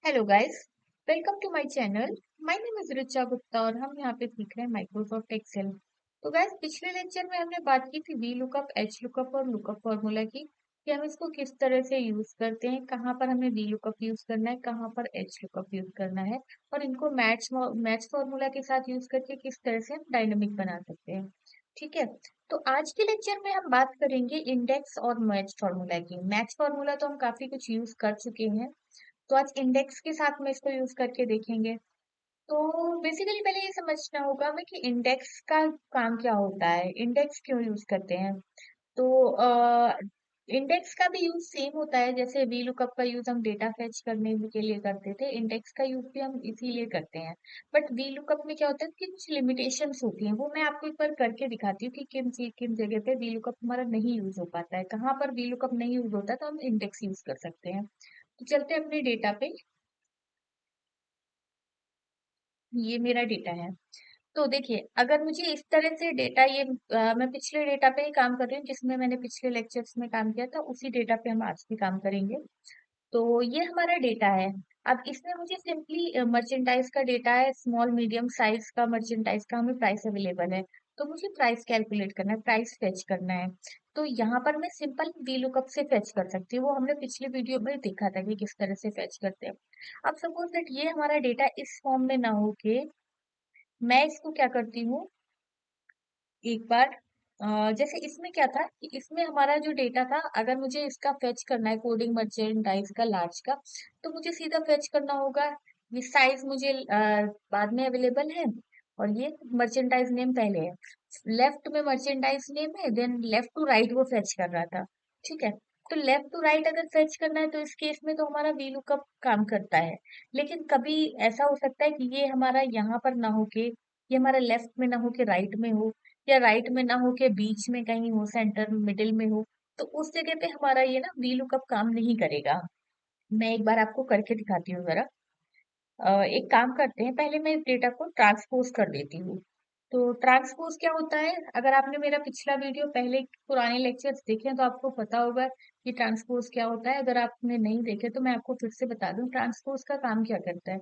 Hello guys, welcome to my channel. My name is Richa Gupta और हम यहाँ पे सीख रहे हैं माइक्रोसॉफ्ट एक्सेल। तो गाइस, पिछले लेक्चर में हमने बात की थी वी लुकअप, एच लुकअप और लुकअप फार्मूला की कि हम इसको किस तरह से यूज करते हैं, कहाँ पर हमें वी लुकअप यूज करना है, कहाँ पर एच लुकअप यूज करना है और इनको मैच फार्मूला के साथ यूज करके किस तरह से हम डायनेमिक बना सकते हैं। ठीक है। तो आज के लेक्चर में हम बात करेंगे इंडेक्स और मैच फार्मूला की। मैच फार्मूला तो हम काफी कुछ यूज कर चुके हैं, तो आज इंडेक्स के साथ में इसको यूज करके देखेंगे। तो बेसिकली पहले ये समझना होगा हमें कि इंडेक्स का काम क्या होता है, इंडेक्स क्यों यूज करते हैं। तो इंडेक्स का भी यूज सेम होता है, जैसे वी लुकअप का यूज हम डेटा फेच करने के लिए करते थे, इंडेक्स का यूज भी हम इसीलिए करते हैं। बट वी लुकअप में क्या होता है कि कुछ लिमिटेशंस होती हैं, वो मैं आपको एक बार करके दिखाती हूँ कि किन जगह पे वी लुकअप हमारा नहीं यूज हो पाता है, कहाँ पर वी लुकअप नहीं यूज होता है तो हम इंडेक्स यूज कर सकते हैं। तो चलते हैं अपने डेटा पे। ये मेरा डेटा है। तो देखिए, अगर मुझे इस तरह से डेटा मैं पिछले डेटा पे ही काम कर रही हूँ, जिसमें मैंने पिछले लेक्चर्स में काम किया था, उसी डेटा पे हम आज भी काम करेंगे। तो ये हमारा डेटा है। अब इसमें मुझे सिंपली मर्चेंडाइज का डेटा है, स्मॉल मीडियम साइज का मर्चेंडाइज का हमें प्राइस अवेलेबल है। तो मुझे प्राइस कैलकुलेट करना है, प्राइस फेच करना है। तो यहाँ पर मैं सिंपल वी लुकअप से फेच कर सकती हूँ, वो हमने पिछले वीडियो में देखा था कि किस तरह से फेच करते हैं। अब सपोज दैट ये हमारा डेटा इस फॉर्म में ना होके मैं इसको क्या करती हूँ, एक बार जैसे इसमें क्या था कि इसमें हमारा जो डेटा था, अगर मुझे इसका फेच करना है कोडिंग मर्चेंडाइज का लार्ज का, तो मुझे सीधा फेच करना होगा। ये साइज मुझे बाद में अवेलेबल है और ये मर्चेंडाइज नेम पहले है। लेफ्ट में मर्चेंडाइज नेम है, देन लेफ्ट टू राइट वो फेच कर रहा था। ठीक है। तो लेफ्ट टू राइट अगर फेच करना है तो इस केस में तो हमारा वी लुकअप काम करता है। लेकिन कभी ऐसा हो सकता है कि ये हमारा यहाँ पर ना होके, ये हमारा लेफ्ट में ना होके राइट में हो, या राइट में ना हो के बीच में कहीं हो, सेंटर मिडिल में हो। तो उस जगह पे हमारा ये ना वी लुकअप काम नहीं करेगा। मैं एक बार आपको करके दिखाती हूँ जरा। एक काम करते हैं, पहले मैं इस डेटा को ट्रांसपोज कर देती हूँ। तो ट्रांसपोज क्या होता है, अगर आपने मेरा पिछला वीडियो पहले पुराने लेक्चर्स देखे हैं तो आपको पता होगा कि ट्रांसपोज क्या होता है। अगर आपने नहीं देखे तो मैं आपको फिर से बता दूं ट्रांसपोज का काम क्या करता है।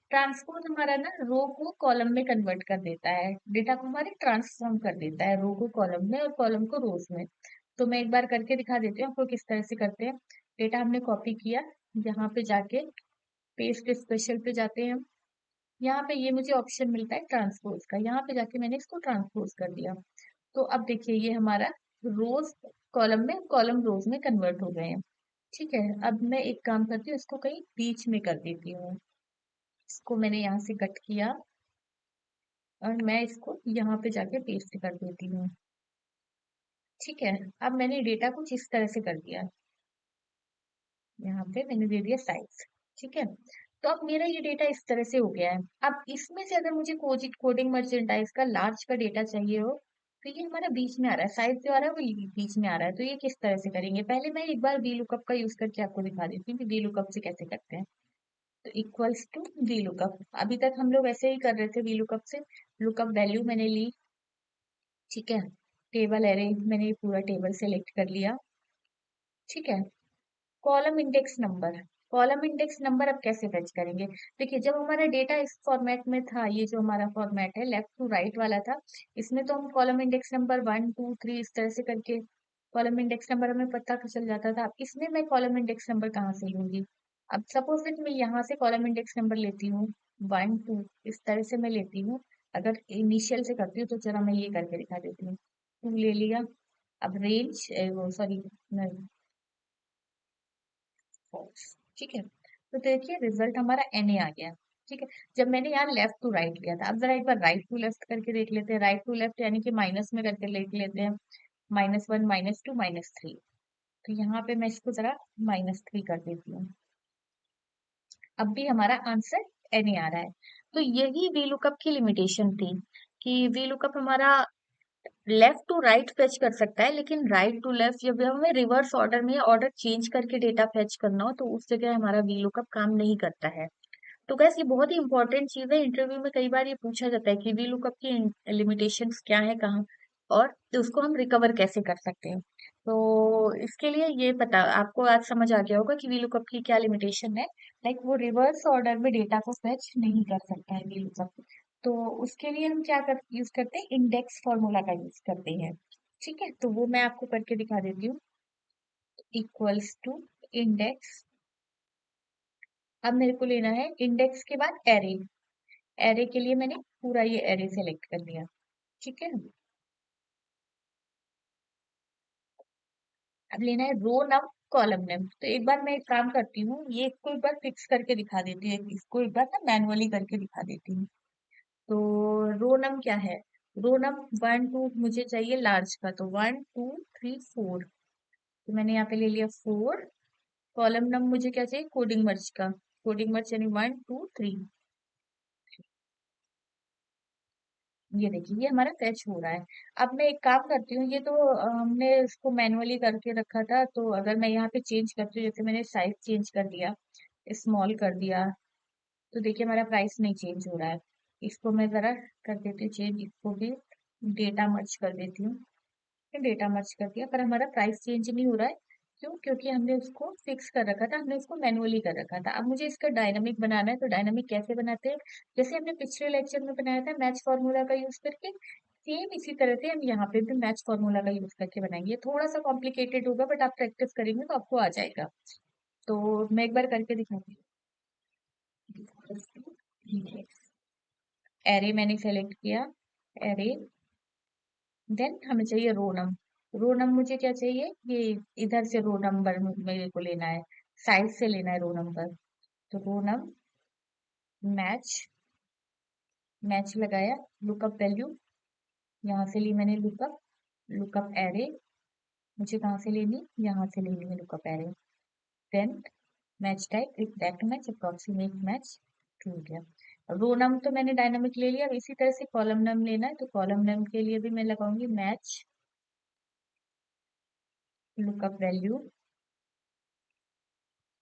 ट्रांसपोज हमारा ना रो को कॉलम में कन्वर्ट कर देता है, डेटा को हमारे ट्रांसफॉर्म कर देता है, रो को कॉलम में और कॉलम को रोज में। तो मैं एक बार करके दिखा देती हूँ आपको किस तरह से करते हैं। डेटा हमने कॉपी किया, यहाँ पे जाके पेस्ट स्पेशल पे जाते हैं हम। यहाँ पे ये मुझे ऑप्शन मिलता है ट्रांसपोज का, यहाँ पे जाके मैंने इसको ट्रांसपोज कर दिया। तो अब देखिए ये हमारा रोज कॉलम में, कॉलम रोज में कन्वर्ट हो गए हैं। ठीक है। अब मैं एक काम करती हूँ, इसको कहीं बीच में कर देती हूँ। इसको मैंने यहाँ से कट किया और मैं इसको यहाँ पे जाके पेस्ट कर देती हूँ। ठीक है। अब मैंने डेटा कुछ इस तरह से कर दिया, यहाँ पे मैंने दे दिया साइज। ठीक है। तो अब मेरा ये डेटा इस तरह से हो गया है। अब इसमें से अगर मुझे कोडिंग मर्चेंडाइज का लार्ज का डेटा चाहिए हो, तो ये हमारा बीच में आ रहा है, साइज जो आ रहा है वो बीच में आ रहा है। तो ये किस तरह से करेंगे, पहले मैं एक बार वी लुकअप का यूज करके आपको दिखा देती हूँ कि वी लुकअप से कैसे करते हैं। तो इक्वल्स टू वी लुकअप, अभी तक हम लोग ऐसे ही कर रहे थे वी लुकअप से। लुकअप वैल्यू मैंने ली। ठीक है। टेबल एरे मैंने ये पूरा टेबल सेलेक्ट कर लिया। ठीक है। Column index number, column index number अब कैसे फेच करेंगे। देखिए, जब हमारा डेटा इस फॉर्मेट में था, ये जो हमारा फॉर्मेट है लेफ्ट टू राइट वाला था, इसमें तो हम कॉलम इंडेक्स नंबर 1 2 3 इस तरह से करके कॉलम इंडेक्स नंबर हमें पता तो चल जाता था। अब इसमें मैं कॉलम इंडेक्स नंबर कहाँ से लूंगी। अब सपोज दैट मैं यहाँ से कॉलम इंडेक्स नंबर लेती हूँ 1 2, इस तरह से मैं लेती हूँ। अगर इनिशियल से करती हूँ तो जरा मैं ये करके दिखा देती हूँ। 2 ले लिया। अब रेंज, सॉरी, फॉल्स। ठीक है। तो देखिए रिजल्ट हमारा NA आ गया। ठीक है। जब मैंने यहाँ लेफ्ट टू राइट लिया था, अब जरा एक बार राइट टू लेफ्ट करके देख लेते हैं। राइट टू लेफ्ट यानी कि माइनस में करके देख लेते हैं। -1 -2 -3। तो यहाँ पे मैं इसको जरा -3 कर देती हूँ। अब भी हमारा आंसर NA आ रहा है। तो यही वी लुकअप की लिमिटेशन थी कि वी लुकअप हमारा लेफ्ट टू राइट फेच कर सकता है, लेकिन राइट टू लेफ्ट जब हमें रिवर्स ऑर्डर में ऑर्डर चेंज करके डेटा फेच करना हो तो उस जगह हमारा वी लुकअप काम नहीं करता है। तो गैस ये बहुत ही इंपॉर्टेंट चीज है, इंटरव्यू में कई बार ये पूछा जाता है कि वी लुकअप की लिमिटेशंस क्या है, कहाँ और तो उसको हम रिकवर कैसे कर सकते हैं। तो इसके लिए ये पता आपको आज समझ आ गया होगा कि वीलुकअप की क्या लिमिटेशन है। लाइक वो रिवर्स ऑर्डर में डेटा को फेच नहीं कर सकता है वीलुकअप। तो उसके लिए हम क्या कर यूज करते हैं, इंडेक्स फॉर्मूला का यूज करते हैं। ठीक है, तो वो मैं आपको करके दिखा देती हूँ। इक्वल्स टू इंडेक्स, अब मेरे को लेना है इंडेक्स के बाद एरे। एरे के लिए मैंने पूरा ये एरे सेलेक्ट कर लिया। ठीक है, अब लेना है रो नम कॉलम नम। तो एक बार मैं एक काम करती हूँ, ये इसको एक बार फिक्स करके दिखा देती है, इसको एक बार ना मैनुअली करके दिखा देती हूँ। तो रो नम क्या है, रो नम 1 2 मुझे चाहिए लार्ज का, तो 1 2 3 4। तो मैंने यहाँ पे ले लिया 4। कॉलम नम मुझे क्या चाहिए, कोडिंग मर्ज का, कोडिंग मर्ज यानी 1 2 3। ये देखिए ये हमारा फैच हो रहा है। अब मैं एक काम करती हूँ, ये तो हमने इसको मैनुअली करके रखा था, तो अगर मैं यहाँ पे चेंज करती हूँ, जैसे मैंने साइज चेंज कर दिया, स्मॉल कर दिया, तो देखिए हमारा प्राइस नहीं चेंज हो रहा है। इसको मैं जरा कर देती हूँ चेंज, इसको भी डेटा मर्ज कर देती हूँ। डेटा मर्ज कर दिया, पर हमारा प्राइस चेंज नहीं हो रहा है। क्यों, क्योंकि हमने उसको फिक्स कर रखा था, हमने उसको मैनुअली कर रखा था। अब मुझे इसका डायनामिक बनाना है, तो डायनामिक कैसे बनाते हैं, जैसे हमने पिछले लेक्चर में बनाया था मैच फॉर्मूला का यूज करके, सेम इसी तरह से हम यहाँ पे भी मैच फॉर्मूला का यूज करके बनाएंगे। थोड़ा सा कॉम्प्लिकेटेड होगा, बट आप प्रैक्टिस करेंगे तो आपको आ जाएगा। तो मैं एक बार करके दिखाती हूँ। एरे मैंने सेलेक्ट किया, एरे, देन हमें चाहिए रो नम। रो नम मुझे क्या चाहिए, ये इधर से रो नंबर मेरे को लेना है, साइज से लेना है रो नंबर। तो रो नम मैच, मैच लगाया, लुकअप वैल्यू, यहाँ से ली मैंने लुकअप, लुकअप एरे, मुझे कहाँ से लेनी, यहाँ से लेनी है lookup array. Then match type exact match, approximate match, हो गया। रो नम तो मैंने डायनामिक ले लिया, अब इसी तरह से कॉलम नम लेना है, तो कॉलम नम के लिए भी मैं लगाऊंगी मैच लुकअप वैल्यू।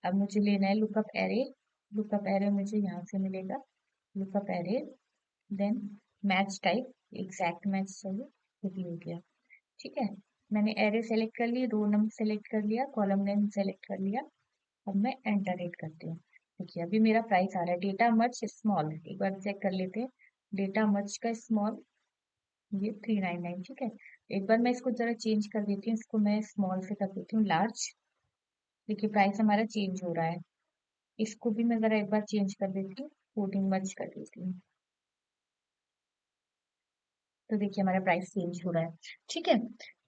अब मुझे लेना है लुकअप एरे, लुकअप एरे मुझे यहाँ से मिलेगा, lookup array, then match type exact match चाहिए, तो ये हो गया। ठीक है, मैंने एरे सेलेक्ट कर ली, रो नंबर सेलेक्ट कर लिया, कॉलम नेम सेलेक्ट कर लिया। अब मैं एंटर हिट करती हूँ। देखिए अभी मेरा प्राइस आ रहा है, डेटा मर्ज स्मॉल, एक बार चेक कर लेते हैं। डेटा मर्ज का स्मॉल, ये 399। ठीक है, एक बार मैं इसको जरा चेंज कर देती हूँ, इसको मैं स्मॉल से कर देती हूँ लार्ज। देखिए प्राइस हमारा चेंज हो रहा है। इसको भी मैं जरा एक बार चेंज कर देती हूँ, कोडिंग मर्ज कर देती हूँ। तो देखिए हमारा प्राइस चेंज हो रहा है। ठीक है,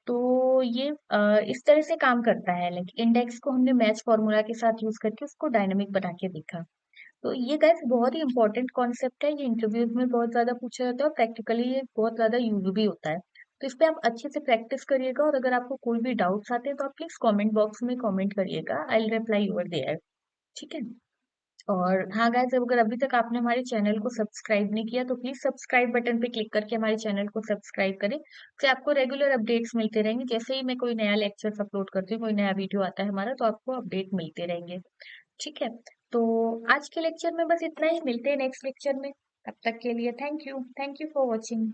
तो ये इस तरह से काम करता है। लाइक इंडेक्स को हमने मैच फॉर्मूला के साथ यूज करके उसको डायनामिक बना के देखा। तो ये गाइस बहुत ही इंपॉर्टेंट कॉन्सेप्ट है, ये इंटरव्यूज में बहुत ज्यादा पूछा जाता है और प्रैक्टिकली ये बहुत ज्यादा यूज भी होता है। तो इस पे आप अच्छे से प्रैक्टिस करिएगा, और अगर आपको कोई भी डाउट्स आते हैं तो आप प्लीज कमेंट बॉक्स में कमेंट करिएगा, I will reply over there. ठीक है, और हाँ गाइस, अगर अभी तक आपने हमारे चैनल को सब्सक्राइब नहीं किया तो प्लीज सब्सक्राइब बटन पे क्लिक करके हमारे चैनल को सब्सक्राइब करें, फिर आपको रेगुलर अपडेट्स मिलते रहेंगे। जैसे ही मैं कोई नया लेक्चर अपलोड करती हूँ, कोई नया वीडियो आता है हमारा, तो आपको अपडेट मिलते रहेंगे। ठीक है, तो आज के लेक्चर में बस इतना ही, मिलते हैं नेक्स्ट लेक्चर में। तब तक के लिए थैंक यू फॉर वॉचिंग।